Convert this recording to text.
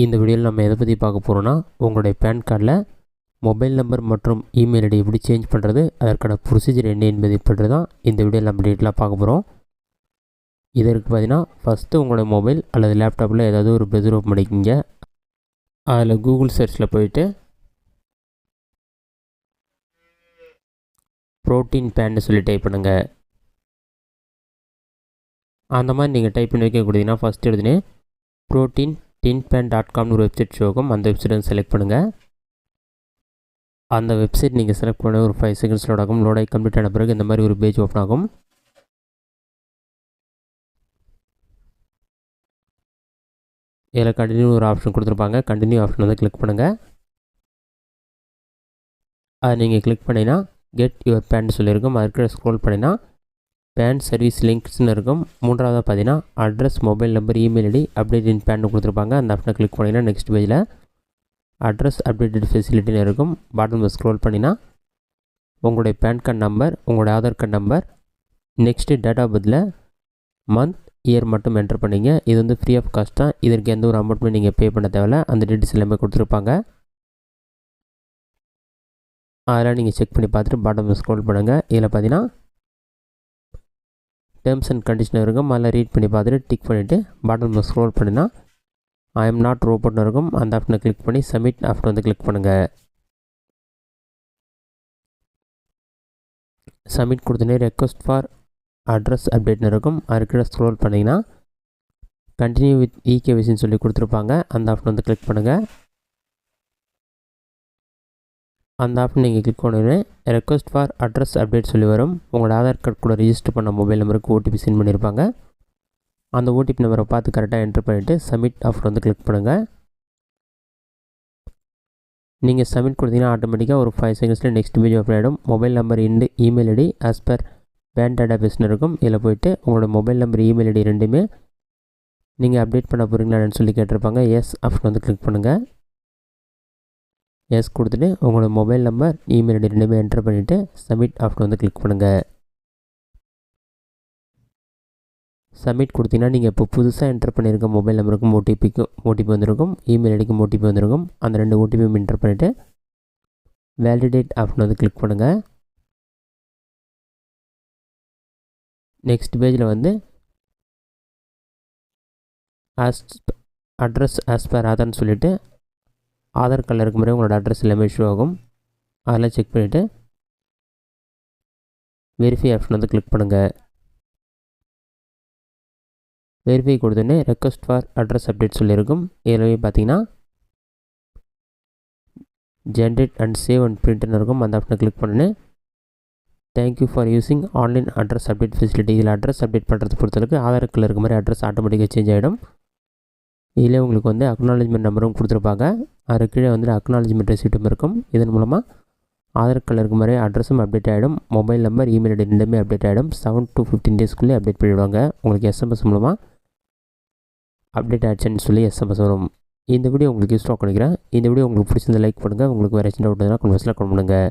இந்த வீடியோவில் நம்ம எதை பற்றி பார்க்க போகிறோன்னா, உங்களுடைய பேன் கார்டில் மொபைல் நம்பர் மற்றும் இமெயில் ஐடி எப்படி சேஞ்ச் பண்ணுறது, அதற்கான ப்ரொசீஜர் என்ன என்பதை பற்றி தான் இந்த வீடியோவில் நம்ம டீட்டெயிலாக பார்க்க போகிறோம். இதற்கு பார்த்தீங்கன்னா, ஃபஸ்ட்டு உங்களுடைய மொபைல் அல்லது லேப்டாப்பில் ஏதாவது ஒரு ப்ரௌசர் ஓப்பன் பண்ணிக்கிங்க. அதில் கூகுள் சர்ச்சில் போயிட்டு ப்ரோட்டீன் பேன்னு சொல்லி டைப் பண்ணுங்கள். அந்த மாதிரி நீங்கள் டைப் பண்ணி வைக்க கொடுத்தீங்கன்னா, ஃபஸ்ட்டு எடுத்துன்னு protein-tin-pan.comனு ஒரு வெப்சைட் ஷோ ஆகும். அந்த வெப்சைட் வந்து செலக்ட் பண்ணுங்கள். அந்த வெப்சைட் நீங்கள் செலக்ட் பண்ண ஒரு 5 செகண்ட்ஸ் லோட் ஆகும். லோட் ஆகி கம்ப்ளீட் ஆன பிறகு இந்த மாதிரி ஒரு பேஜ் ஓப்பன் ஆகும். இதில் கண்டினியூ ஒரு ஆப்ஷன் கொடுத்துருப்பாங்க. கண்டினியூ ஆப்ஷன் வந்து கிளிக் பண்ணுங்கள். அதை நீங்கள் கிளிக் பண்ணிங்கன்னா கெட் யுவர் பேன் சொல்லியிருக்கும். அதுக்கு ஸ்க்ரோல் பண்ணிங்கன்னா பேன் சர்வீஸ் லிங்க்ஸ்னு இருக்கும். மூன்றாவதாக பார்த்தீங்கன்னா address, mobile number, email ID update இன் பேன் கொடுத்துருப்பாங்க. அந்த ஆப்ஷனை கிளிக் பண்ணிங்கன்னா நெக்ஸ்ட் பேஜில் அட்ரஸ் அப்டேட்டட் ஃபெசிலிட்டின்னு இருக்கும். பாட்டமில் ஸ்க்ரோல் பண்ணிங்கன்னா உங்களுடைய பேன் கார்டு நம்பர், உங்களுடைய Aadhaar card number, next date of பர்த்தில் மந்த், இயர் மட்டும் என்டர் பண்ணிங்க. இது வந்து ஃப்ரீ ஆஃப் காஸ்ட் தான். இதற்கு எந்த ஒரு அமௌண்ட்டுமே நீங்கள் பே பண்ண தேவையில்ல. அந்த டீட்டெயில்ஸ் எல்லாமே கொடுத்துருப்பாங்க. அதெல்லாம் நீங்கள் செக் பண்ணி பார்த்துட்டு பாட்டமில் ஸ்க்ரோல் பண்ணுங்கள். இதில் பார்த்தீங்கன்னா டேர்ம்ஸ் அண்ட் கண்டிஷன் இருக்கும். அதில் ரீட் பண்ணி பார்த்துட்டு டிக் பண்ணிவிட்டு பாட்டமில் ஸ்க்ரோல் பண்ணினா ஐ எம் நாட் ரோபோட்னு இருக்கும். அந்த ஆப்ஷனை கிளிக் பண்ணி சப்மிட் ஆப்ஷன் வந்து கிளிக் பண்ணுங்கள். சப்மிட் கொடுத்தோன்னே ரெக்வஸ்ட் ஃபார் அட்ரஸ் அப்டேட்னு இருக்கும். அதுக்கிட்ட ஸ்க்ரோல் பண்ணிங்கன்னா கண்டினியூ வித் இகேவிசின்னு சொல்லி கொடுத்துருப்பாங்க. அந்த ஆப்ஷன் வந்து கிளிக் பண்ணுங்கள். அந்த ஆப்ஷன் நீங்கள் கிளிக் பண்ணோடனே ரெக்வஸ்ட் ஃபார் அட்ரஸ் அப்டேட் சொல்லி வரும். உங்களோட ஆதார் கார்டு கூட ரிஜிஸ்டர் பண்ண மொபைல் நம்பருக்கு ஓடிபி சென்ட் பண்ணியிருப்பாங்க. அந்த ஓடிபி நம்பரை பார்த்து கரெக்டாக என்ட்ரு பண்ணிவிட்டு சப்மிட் ஆப்ஷன் வந்து கிளிக் பண்ணுங்கள். நீங்கள் சப்மிட் கொடுத்தீங்கன்னா ஆட்டோமேட்டிக்காக ஒரு 5 செகண்ட்ஸில் நெக்ஸ்ட் பேஜ் ஓப்பன் ஆகிடும். Mobile number and email ID as per PAN data பேஸ்னு இருக்கும். இதில் போய்ட்டு உங்களோட மொபைல் நம்பர், இமெயில் ஐடி ரெண்டுமே நீங்கள் அப்டேட் பண்ண போகிறீங்களான்னு சொல்லி கேட்டிருப்பாங்க. எஸ் ஆப்ஷன் வந்து கிளிக் பண்ணுங்கள். எஸ் கொடுத்துட்டு உங்களோட மொபைல் நம்பர், இமெயில் ஐடி ரெண்டுமே என்டர் பண்ணிவிட்டு சப்மிட் ஆப்ஷன் வந்து கிளிக் பண்ணுங்கள். சப்மிட் கொடுத்தீங்கன்னா நீங்கள் இப்போ புதுசாக என்டர் பண்ணியிருக்க மொபைல் நம்பருக்கும் ஓடிபி வந்திருக்கும், இமெயில் ஐடிக்கும் ஓடிபி வந்திருக்கும். அந்த 2 ஓடிபியும் என்டர் பண்ணிவிட்டு வேலிடேட் ஆப்ஷன் வந்து கிளிக் பண்ணுங்கள். நெக்ஸ்ட் பேஜில் வந்து அட்ரஸ் ஆஸ் பர் ஆதார்னு சொல்லிவிட்டு ஆதார் கார்டில் இருக்க மாதிரி உங்களோட அட்ரஸ் எல்லாமே ஷோ ஆகும். அதெல்லாம் செக் பண்ணிவிட்டு வெரிஃபை ஆப்ஷன் வந்து கிளிக் பண்ணுங்கள். வெரிஃபை கொடுத்தோன்னே ரெக்வஸ்ட் ஃபார் அட்ரஸ் அப்டேட் சொல்லியிருக்கும். இதில் பார்த்தீங்கன்னா ஜென்ரேட் அண்ட் சேவ் அண்ட் பிரிண்ட்னு இருக்கும். அந்த ஆப்ஷனை கிளிக் பண்ணு. Thank you for using online address update facility. இதில் அட்ரஸ் அப்டேட் பண்ணுறது பொறுத்தளவுக்கு ஆதார் கார்டில் இருக்க மாதிரி அட்ரஸ் ஆட்டோமேட்டிக்காக சேஞ்ச் ஆகிடும். இதில் உங்களுக்கு வந்து அக்னாலஜ்மெண்ட் நம்பரும் கொடுத்துருப்பாங்க. அது கீழே வந்து அக்னாலஜ்மெண்ட் ரெசிப்ட்டும் இருக்கும். இதன் மூலமாக ஆதார் கார்டில் இருக்க மாதிரி அட்ரஸும் அப்டேட் ஆகிடும். மொபைல் நம்பர், இமெயில் ஐடி ரெண்டுமே அப்டேட் ஆகிடும். 7 to 15 டேஸ்க்குள்ளே அப்டேட் பண்ணிவிடுவாங்க. உங்களுக்கு எஸ்எம்எஸ் மூலமாக அப்டேட் ஆகிடுச்சுன்னு சொல்லி எஸ்எம்எஸ் வரும். இந்த வீடியோ உங்களுக்கு யூஸ்ஃபுல்லாக பண்ணிக்கிறேன். இந்த வீடியோ உங்களுக்கு பிடிச்சிருந்த லைக் பண்ணுங்கள். உங்களுக்கு வேறு சின்ன டவுட் இருந்தால் கமெண்ட்ஸில் கமெண்ட் பண்ணுங்கள்.